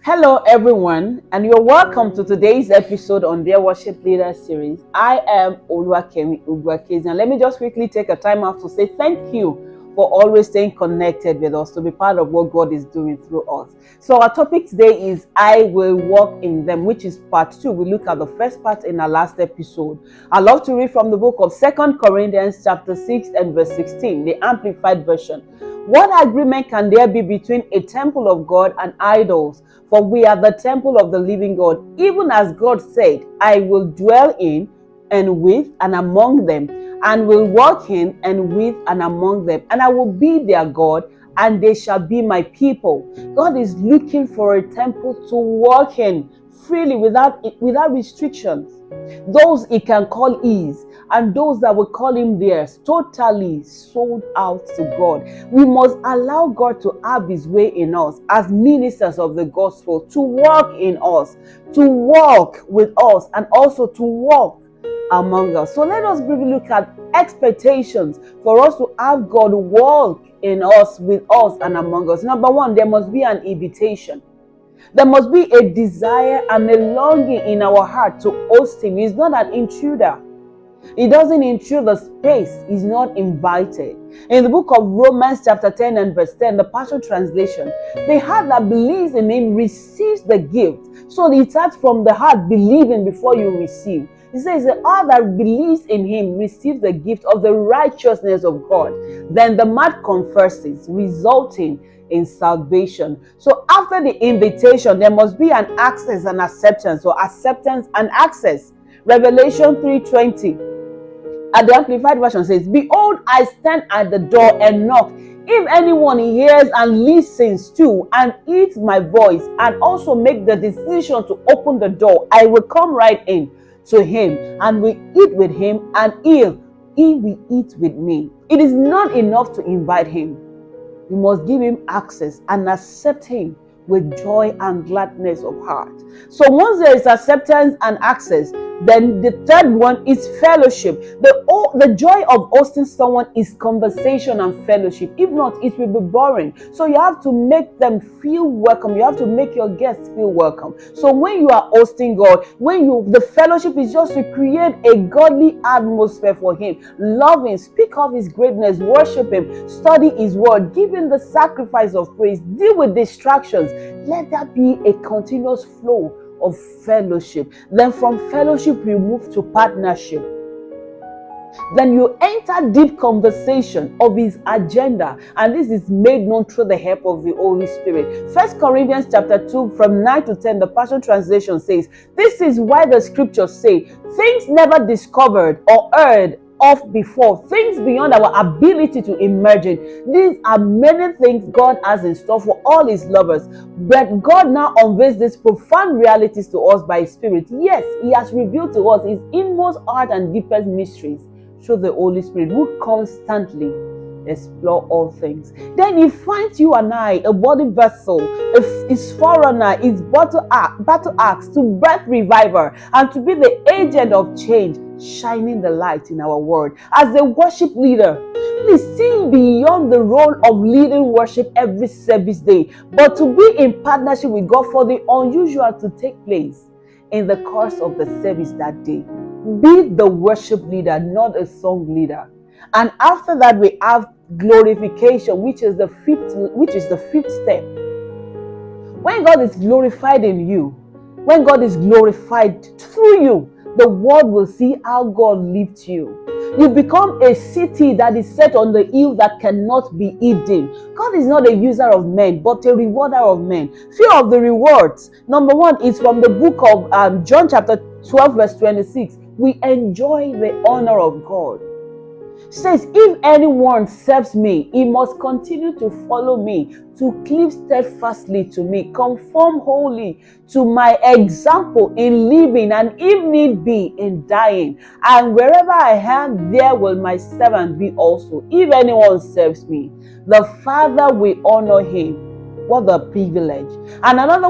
Hello, everyone, and you're welcome to today's episode on their Worship Leader series. I am Oluwakemi Ugwakezi, and let me just quickly take a time out to say thank you for always staying connected with us to be part of what God is doing through us. So our topic today is I will walk in them, which is part 2. We look at the first part in our last episode. I love to read from the book of 2 Corinthians chapter 6 and verse 16, the Amplified Version. What agreement can there be between a temple of God and idols? For we are the temple of the living God, even as God said, I will dwell in and with and among them, and will walk in and with and among them, and I will be their God, and they shall be my people. God is looking for a temple to walk in freely without restrictions. Those he can call his, and those that will call him theirs, totally sold out to God. We must allow God to have his way in us as ministers of the gospel, to walk in us, to walk with us, and also to walk among us. So let us briefly look at expectations for us to have God walk in us, with us, and among us. Number one, there must be an invitation. There must be a desire and a longing in our heart to host him. He's not an intruder. He doesn't intrude the space. He's not invited. In the book of Romans chapter 10 and verse 10, the Passion Translation, the heart that believes in him receives the gift. So it starts from the heart believing before you receive. He says the heart that believes in him receives the gift of the righteousness of God. Then the mouth confesses, resulting in salvation. So after the invitation, there must be an access and acceptance, or acceptance and access. Revelation 3:20 at the Amplified Version says, behold, I stand at the door and knock. If anyone hears and listens to and heeds my voice and also make the decision to open the door, I will come right in to him and will eat with him, and he will eat with me. It is not enough to invite him. You must give him access and accept him with joy and gladness of heart. So once there is acceptance and access, then the third one is fellowship. The joy of hosting someone is conversation and fellowship. If not, it will be boring. So you have to make them feel welcome. You have to make your guests feel welcome. So when you are hosting God, the fellowship is just to create a godly atmosphere for him. Love him, speak of his greatness, worship him, study his word, give him the sacrifice of praise, deal with distractions. Let that be a continuous flow of fellowship. Then from fellowship we move to partnership. Then you enter deep conversation of his agenda, and this is made known through the help of the Holy Spirit. 1 Corinthians chapter 2 from 9 to 10, the Passion Translation says, this is why the scriptures say, things never discovered or heard of before, things beyond our ability to imagine. These are many things God has in store for all his lovers. But God now unveils these profound realities to us by his Spirit. Yes, he has revealed to us his inmost heart and deepest mysteries through the Holy Spirit, who constantly explore all things. Then he finds you and I a body vessel, his forerunner, his battle axe to birth revival and to be the agent of change, shining the light in our world. As a worship leader, please see beyond the role of leading worship every service day, but to be in partnership with God for the unusual to take place in the course of the service that day. Be the worship leader, not a song leader. And after that, we have glorification, which is the fifth step. When God is glorified in you, when God is glorified through you, the world will see how God lifts you. You become a city that is set on the hill that cannot be hidden. God is not a user of men, but a rewarder of men. Few of the rewards. Number one is from the book of John chapter 12 verse 26. We enjoy the honor of God. Says, if anyone serves me, he must continue to follow me, to cleave steadfastly to me, conform wholly to my example in living, and if need be, in dying. And wherever I am, there will my servant be also. If anyone serves me, the Father will honor him. What a privilege. And another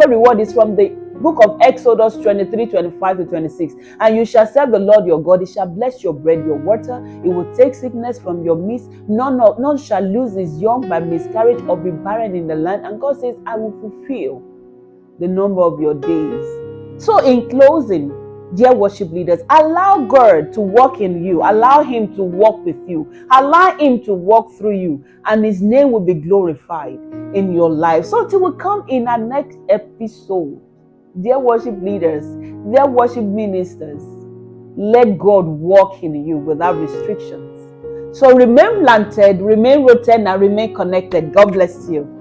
reward is from the book of Exodus 23:25-26. And you shall serve the Lord your God. He shall bless your bread, your water. He will take sickness from your midst. None shall lose his young by miscarriage or be barren in the land. And God says, I will fulfill the number of your days. So in closing, dear worship leaders, allow God to work in you. Allow Him to walk with you. Allow Him to walk through you. And His name will be glorified in your life. So until we come in our next episode, dear worship leaders, dear worship ministers, let God walk in you without restrictions. So remain planted, remain rooted, and remain connected. God bless you.